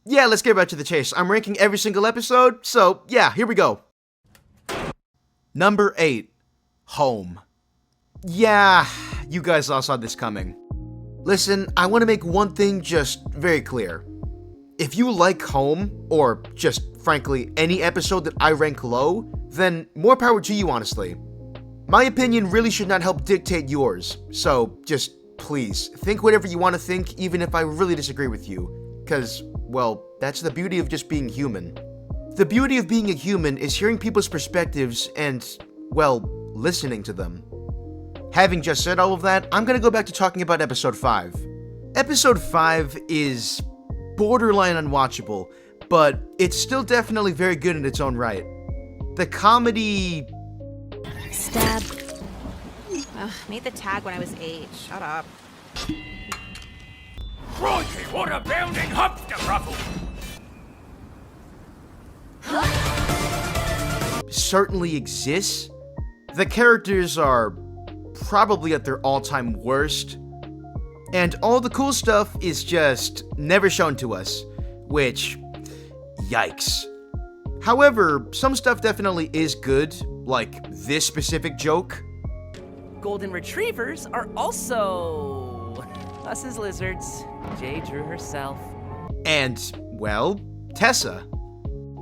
Yeah, let's get right to the chase. I'm ranking every single episode, so yeah, here we go. Number 8, Home. Yeah, you guys all saw this coming. Listen, I want to make one thing just very clear. If you like Home, or just frankly any episode that I rank low, then more power to you, honestly. My opinion really should not help dictate yours, so just please, think whatever you want to think, even if I really disagree with you. Cause, well, that's the beauty of just being human. The beauty of being a human is hearing people's perspectives and, well, listening to them. Having just said all of that, I'm gonna go back to talking about episode 5. Episode 5 is borderline unwatchable, but it's still definitely very good in its own right. The comedy... Stab. Ugh, made the tag when I was 8. Shut up. Crikey, what a bounding hopster ruffle! certainly exists. The characters are probably at their all-time worst, and all the cool stuff is just never shown to us, which, yikes. However, some stuff definitely is good, like this specific joke. Golden retrievers are also us as lizards. Jay drew herself. And, well, Tessa.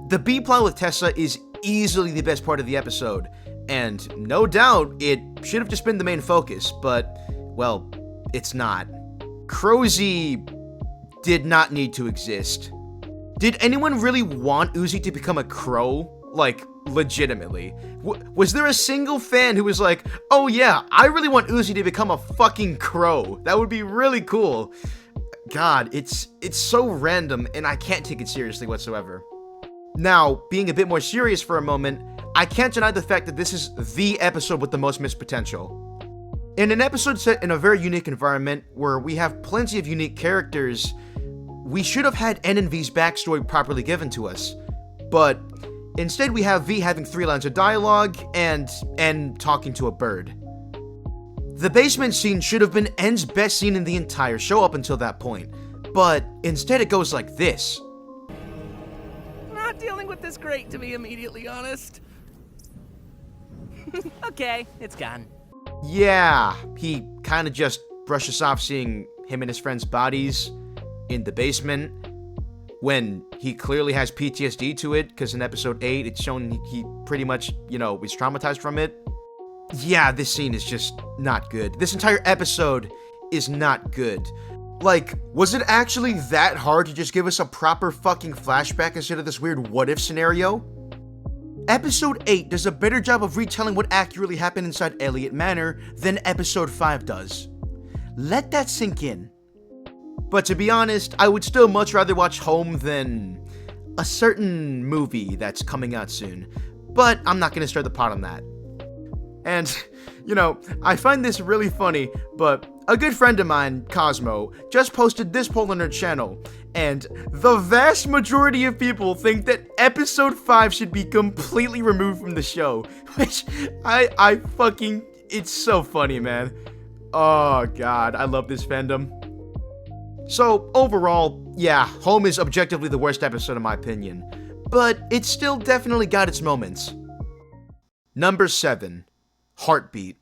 The B-plot with Tessa is easily the best part of the episode, and no doubt it should have just been the main focus, but, well, it's not. Crozy did not need to exist. Did anyone really want Uzi to become a crow? Like, legitimately. Was there a single fan who was like, oh yeah, I really want Uzi to become a fucking crow? That would be really cool. God, it's so random, and I can't take it seriously whatsoever. Now, being a bit more serious for a moment, I can't deny the fact that this is the episode with the most missed potential. In an episode set in a very unique environment, where we have plenty of unique characters, we should have had N and V's backstory properly given to us. But instead we have V having 3 lines of dialogue, and N talking to a bird. The basement scene should have been N's best scene in the entire show up until that point, but instead it goes like this. Not dealing with this great, to be immediately honest. Okay, it's gone. Yeah, he kinda just brushes off seeing him and his friends' bodies in the basement, when he clearly has PTSD to it, because in episode 8 it's shown he pretty much, is traumatized from it. Yeah, this scene is just not good. This entire episode is not good. Like, was it actually that hard to just give us a proper fucking flashback instead of this weird what-if scenario? Episode 8 does a better job of retelling what accurately happened inside Elliott Manor than episode 5 does. Let that sink in. But to be honest, I would still much rather watch Home than a certain movie that's coming out soon. But I'm not gonna stir the pot on that. And, I find this really funny, but a good friend of mine, Cosmo, just posted this poll on her channel, and the vast majority of people think that episode 5 should be completely removed from the show, which it's so funny, man. Oh god, I love this fandom. So, overall, yeah, Home is objectively the worst episode in my opinion, but it's still definitely got its moments. Number 7. Heartbeat.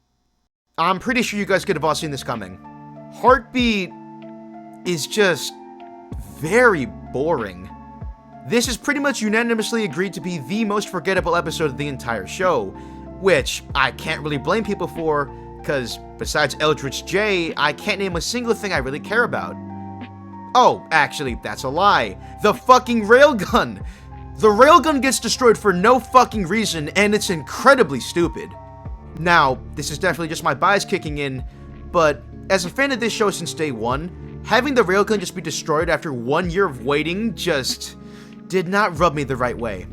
I'm pretty sure you guys could have all seen this coming. Heartbeat is just very boring. This is pretty much unanimously agreed to be the most forgettable episode of the entire show, which I can't really blame people for, because besides Eldritch J, I can't name a single thing I really care about. Oh, actually, that's a lie. The fucking railgun! The railgun gets destroyed for no fucking reason, and it's incredibly stupid. Now, this is definitely just my bias kicking in, but as a fan of this show since day one, having the railgun just be destroyed after 1 year of waiting just did not rub me the right way.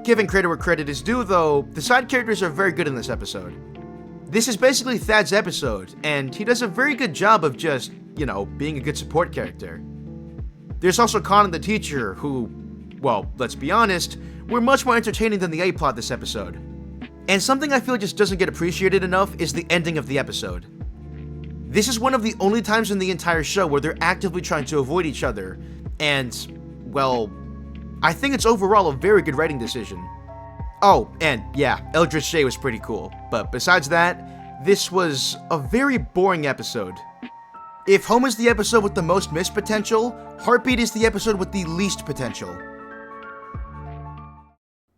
Giving credit where credit is due, though, the side characters are very good in this episode. This is basically Thad's episode, and he does a very good job of just, being a good support character. There's also Connor the teacher, who, well, let's be honest, were much more entertaining than the A-plot this episode. And something I feel just doesn't get appreciated enough is the ending of the episode. This is one of the only times in the entire show where they're actively trying to avoid each other, and, well, I think it's overall a very good writing decision. Oh, and yeah, Eldritch Shay was pretty cool, but besides that, this was a very boring episode. If Home is the episode with the most missed potential, Heartbeat is the episode with the least potential.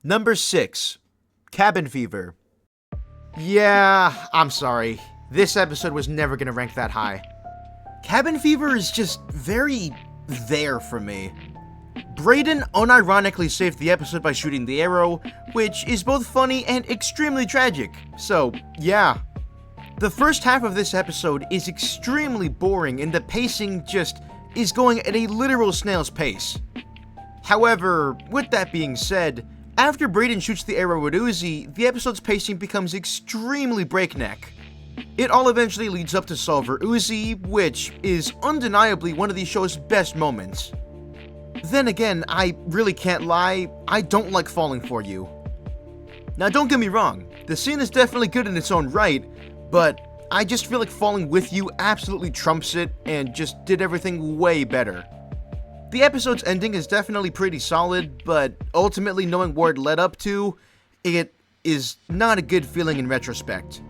Number 6. Cabin Fever. Yeah, I'm sorry. This episode was never gonna rank that high. Cabin Fever is just very there for me. Brayden unironically saved the episode by shooting the arrow, which is both funny and extremely tragic, so yeah. The first half of this episode is extremely boring and the pacing just is going at a literal snail's pace. However, with that being said, after Brayden shoots the arrow with Uzi, the episode's pacing becomes extremely breakneck. It all eventually leads up to Solver Uzi, which is undeniably one of the show's best moments. Then again, I really can't lie, I don't like Falling For You. Now don't get me wrong, the scene is definitely good in its own right, but I just feel like Falling With You absolutely trumps it and just did everything way better. The episode's ending is definitely pretty solid, but ultimately knowing where it led up to, it is not a good feeling in retrospect.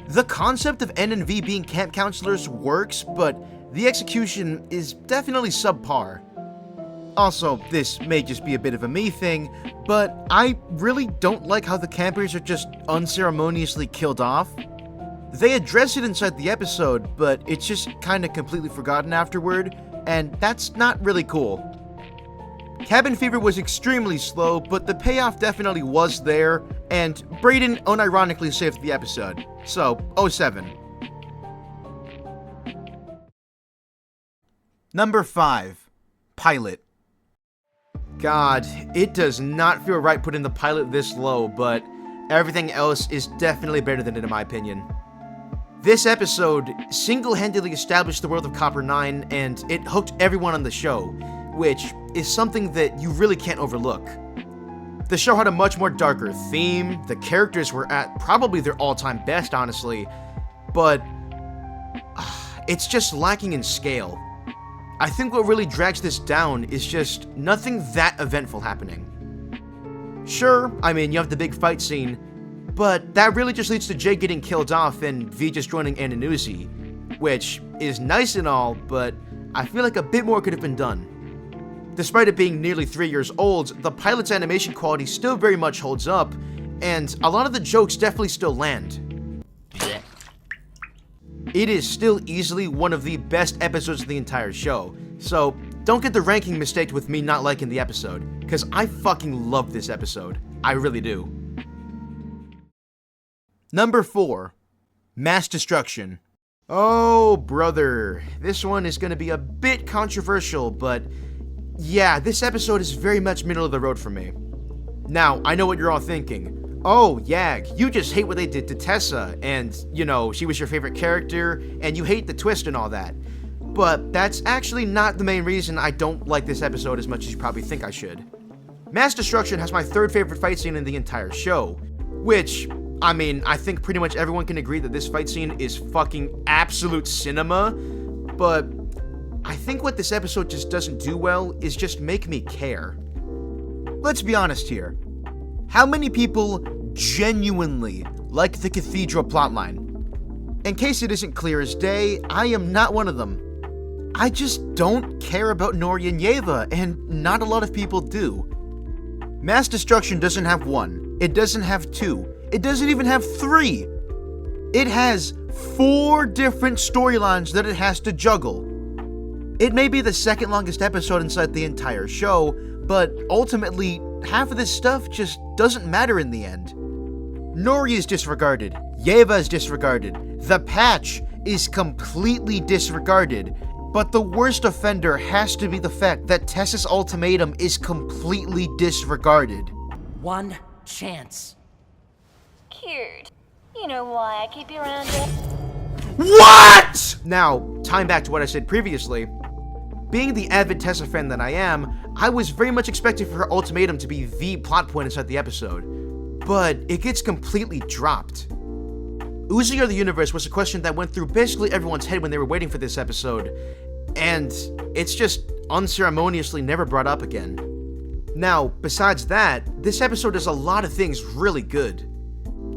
The concept of N and V being camp counselors works, but the execution is definitely subpar. Also, this may just be a bit of a me thing, but I really don't like how the campers are just unceremoniously killed off. They address it inside the episode, but it's just kinda completely forgotten afterward, and that's not really cool. Cabin Fever was extremely slow, but the payoff definitely was there, and Brayden unironically saved the episode. So, 07. Number 5. Pilot. God, it does not feel right putting the pilot this low, but everything else is definitely better than it in my opinion. This episode single-handedly established the world of Copper 9, and it hooked everyone on the show, which is something that you really can't overlook. The show had a much more darker theme, the characters were at probably their all-time best, honestly, but it's just lacking in scale. I think what really drags this down is just nothing that eventful happening. Sure, I mean, you have the big fight scene, but that really just leads to Jay getting killed off and V just joining Ann and Uzi, which is nice and all, but I feel like a bit more could have been done. Despite it being nearly 3 years old, the pilot's animation quality still very much holds up, and a lot of the jokes definitely still land. It is still easily one of the best episodes of the entire show, so don't get the ranking mistake with me not liking the episode, because I fucking love this episode. I really do. Number 4. Mass Destruction. Oh, brother. This one is going to be a bit controversial, but yeah, this episode is very much middle of the road for me. Now, I know what you're all thinking. Oh, Yag, you just hate what they did to Tessa, and, you know, she was your favorite character, and you hate the twist and all that. But that's actually not the main reason I don't like this episode as much as you probably think I should. Mass Destruction has my 3rd favorite fight scene in the entire show, which, I mean, I think pretty much everyone can agree that this fight scene is fucking absolute cinema, but I think what this episode just doesn't do well is just make me care. Let's be honest here. How many people genuinely like the Cathedral plotline? In case it isn't clear as day, I am not one of them. I just don't care about Nori and Yeva, and not a lot of people do. Mass Destruction doesn't have 1, it doesn't have 2, it doesn't even have 3. It has 4 different storylines that it has to juggle. It may be the 2nd longest episode inside the entire show, but ultimately, half of this stuff just doesn't matter in the end. Nori is disregarded, Yeva is disregarded, the patch is completely disregarded, but the worst offender has to be the fact that Tessa's ultimatum is completely disregarded. One chance. Cute. You know why I keep you around here? What?! Now, tying back to what I said previously, being the avid Tessa fan that I am, I was very much expecting for her ultimatum to be the plot point inside the episode, but it gets completely dropped. Uzi or the universe was a question that went through basically everyone's head when they were waiting for this episode, and it's just unceremoniously never brought up again. Now, besides that, this episode does a lot of things really good.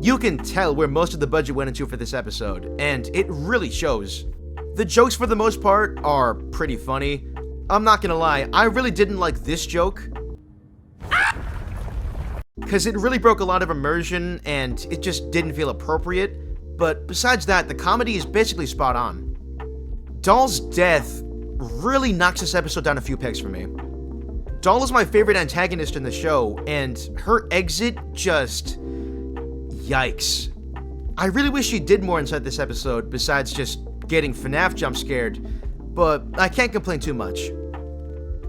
You can tell where most of the budget went into for this episode, and it really shows. The jokes for the most part are pretty funny. I'm not gonna lie, I really didn't like this joke, because it really broke a lot of immersion and it just didn't feel appropriate, but besides that, the comedy is basically spot on. Doll's death really knocks this episode down a few pegs for me. Doll is my favorite antagonist in the show, and her exit just... yikes. I really wish she did more inside this episode besides just getting FNAF jump scared, but I can't complain too much.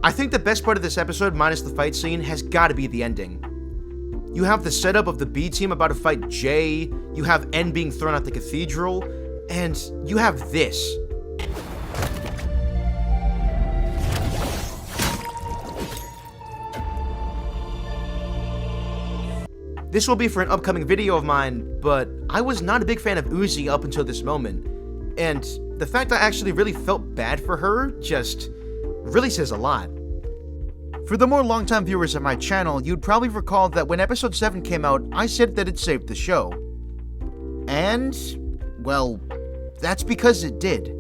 I think the best part of this episode, minus the fight scene, has gotta be the ending. You have the setup of the B team about to fight Jay, you have N being thrown out the cathedral, and you have this. This will be for an upcoming video of mine, but I was not a big fan of Uzi up until this moment, and the fact I actually really felt bad for her just really says a lot. For the more longtime viewers of my channel, you'd probably recall that when episode 7 came out, I said that it saved the show. And, well, that's because it did.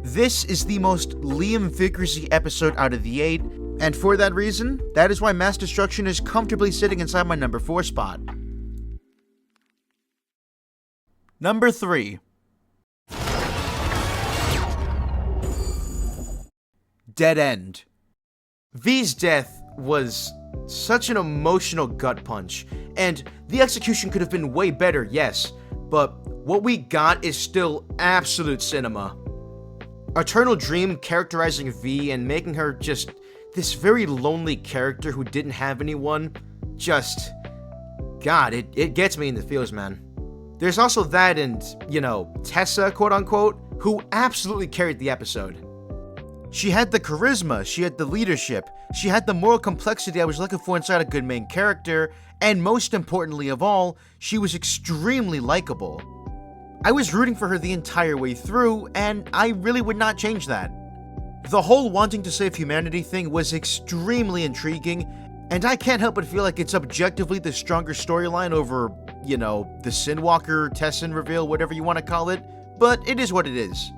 This is the most Liam Vickersy episode out of the 8, and for that reason, that is why Mass Destruction is comfortably sitting inside my number 4 spot. Number 3. Dead End. V's death was such an emotional gut punch, and the execution could have been way better, yes, but what we got is still absolute cinema. Eternal Dream characterizing V and making her just this very lonely character who didn't have anyone, just... God, it gets me in the feels, man. There's also that and, you know, Tessa, quote-unquote, who absolutely carried the episode. She had the charisma, she had the leadership, she had the moral complexity I was looking for inside a good main character, and most importantly of all, she was extremely likable. I was rooting for her the entire way through, and I really would not change that. The whole wanting to save humanity thing was extremely intriguing, and I can't help but feel like it's objectively the stronger storyline over, you know, the Sinwalker, Tessin reveal, whatever you want to call it, but it is what it is.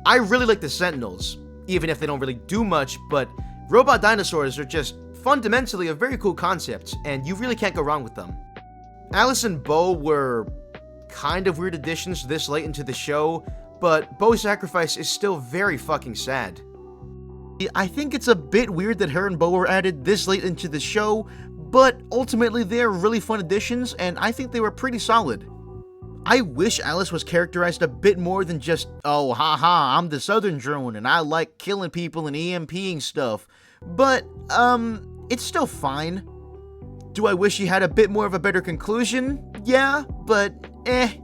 I really like the Sentinels, even if they don't really do much, but robot dinosaurs are just fundamentally a very cool concept, and you really can't go wrong with them. Alice and Bo were kind of weird additions this late into the show, but Bo's sacrifice is still very fucking sad. I think it's a bit weird that her and Bo were added this late into the show, but ultimately they're really fun additions, and I think they were pretty solid. I wish Alice was characterized a bit more than just, oh haha, I'm the Southern Drone and I like killing people and EMPing stuff, but it's still fine. Do I wish she had a bit more of a better conclusion? Yeah, but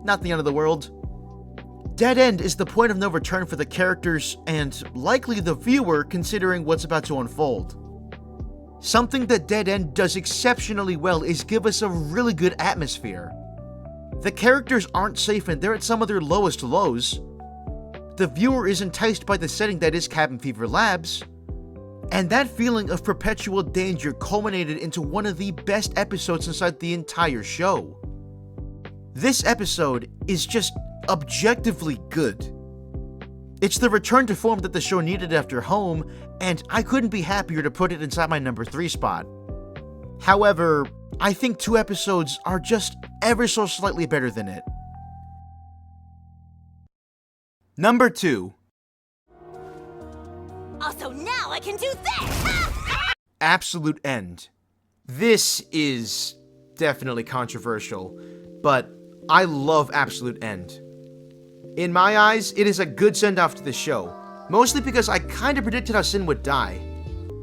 not the end of the world. Dead End is the point of no return for the characters, and likely the viewer considering what's about to unfold. Something that Dead End does exceptionally well is give us a really good atmosphere. The characters aren't safe and they're at some of their lowest lows. The viewer is enticed by the setting that is Cabin Fever Labs, and that feeling of perpetual danger culminated into one of the best episodes inside the entire show. This episode is just objectively good. It's the return to form that the show needed after Home, and I couldn't be happier to put it inside my number 3 spot. However, I think 2 episodes are just ever so slightly better than it. Number 2. Also, now I can do this! Absolute End. This is definitely controversial, but I love Absolute End. In my eyes, it is a good send-off to the show, mostly because I kinda predicted how Sin would die.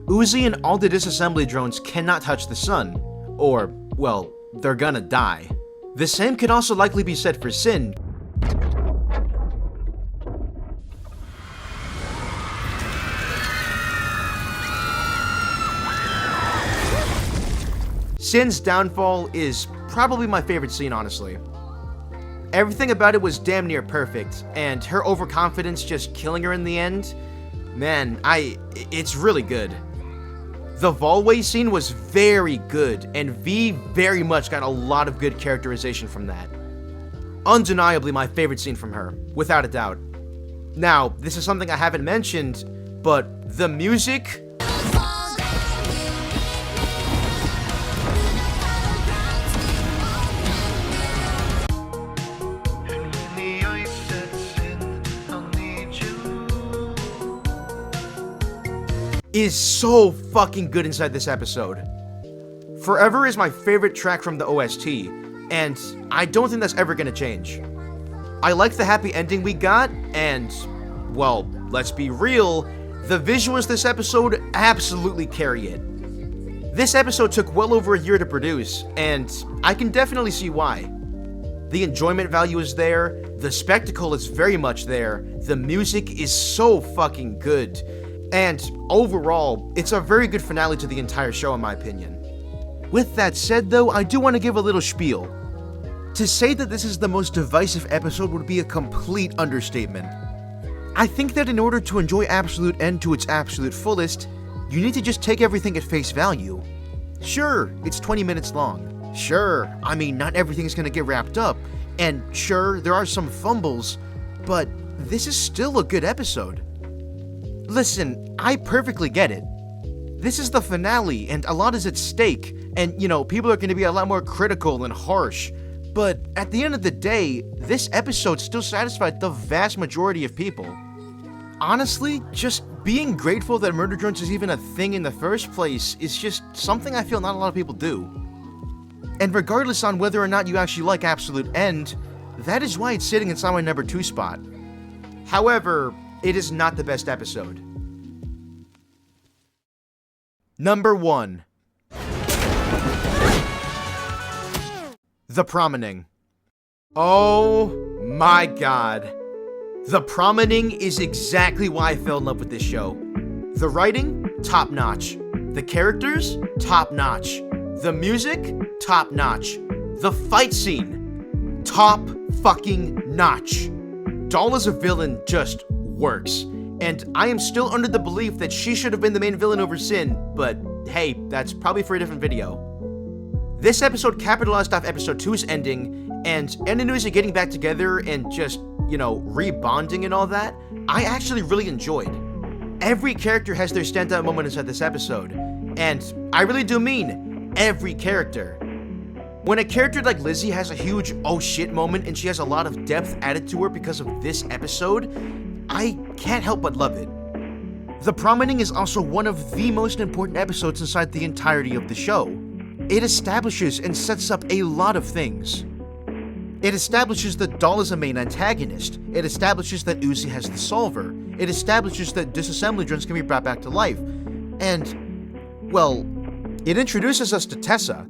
Uzi and all the disassembly drones cannot touch the sun, or, well, they're gonna die. The same can also likely be said for Sin. Sin's downfall is probably my favorite scene, honestly. Everything about it was damn near perfect, and her overconfidence just killing her in the end, Man, it's really good. The Volway scene was very good, and V very much got a lot of good characterization from that. Undeniably my favorite scene from her, without a doubt. Now, this is something I haven't mentioned, but the music... is so fucking good inside this episode. Forever is my favorite track from the OST, and I don't think that's ever gonna change. I like the happy ending we got, and, well, let's be real, the visuals this episode absolutely carry it. This episode took well over a year to produce, and I can definitely see why. The enjoyment value is there, the spectacle is very much there, the music is so fucking good, and overall, it's a very good finale to the entire show in my opinion. With that said though, I do want to give a little spiel. To say that this is the most divisive episode would be a complete understatement. I think that in order to enjoy Absolute End to its absolute fullest, you need to just take everything at face value. Sure, it's 20 minutes long. Sure, I mean, not everything's gonna get wrapped up, and sure, there are some fumbles, but this is still a good episode. Listen, I perfectly get it. This is the finale, and a lot is at stake, and, people are going to be a lot more critical and harsh. But at the end of the day, this episode still satisfied the vast majority of people. Honestly, just being grateful that murder drones is even a thing in the first place is just something I feel not a lot of people do. And regardless on whether or not you actually like Absolute End, that is why it's sitting inside my number 2 spot. However, it is not the best episode. Number 1. The Promening. Oh my god. The Promening is exactly why I fell in love with this show. The writing, top notch. The characters, top notch. The music, top notch. The fight scene, top fucking notch. Doll as a villain just works, and I am still under the belief that she should have been the main villain over Sin, but hey, that's probably for a different video. This episode capitalized off episode 2's ending, and Ananusa getting back together and just, rebonding and all that, I actually really enjoyed. Every character has their standout moment inside this episode, and I really do mean every character. When a character like Lizzie has a huge oh shit moment and she has a lot of depth added to her because of this episode, I can't help but love it. The Promening is also one of the most important episodes inside the entirety of the show. It establishes and sets up a lot of things. It establishes that Doll is a main antagonist. It establishes that Uzi has the solver. It establishes that disassembly drones can be brought back to life. And, well, it introduces us to Tessa.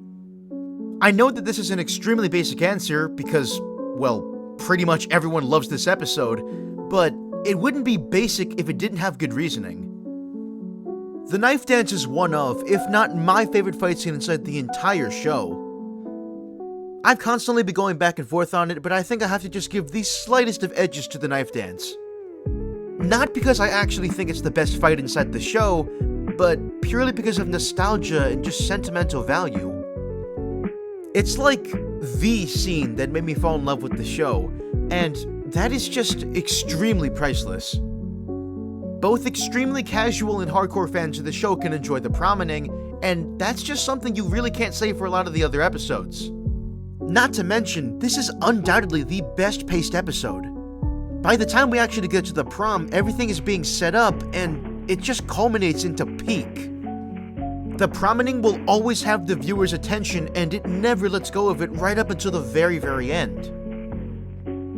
I know that this is an extremely basic answer because, well, pretty much everyone loves this episode, but it wouldn't be basic if it didn't have good reasoning. The knife dance is one of, if not my favorite fight scene inside the entire show. I've constantly been going back and forth on it, but I think I have to just give the slightest of edges to the knife dance. Not because I actually think it's the best fight inside the show, but purely because of nostalgia and just sentimental value. It's like the scene that made me fall in love with the show, and that is just extremely priceless. Both extremely casual and hardcore fans of the show can enjoy the Promening, and that's just something you really can't say for a lot of the other episodes. Not to mention, this is undoubtedly the best paced episode. By the time we actually get to the prom, everything is being set up, and it just culminates into peak. The Promening will always have the viewer's attention, and it never lets go of it right up until the very, very end.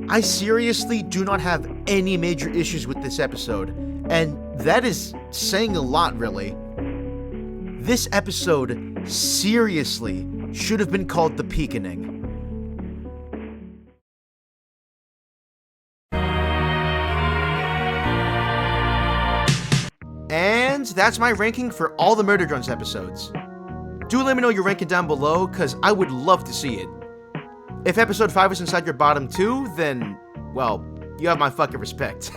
I seriously do not have any major issues with this episode, and that is saying a lot, really. This episode seriously should have been called The Peakening. And that's my ranking for all the Murder Drones episodes. Do let me know your ranking down below, cause I would love to see it. If episode 5 is inside your bottom 2, then, well, you have my fucking respect.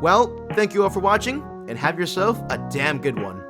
Well, thank you all for watching, and have yourself a damn good one.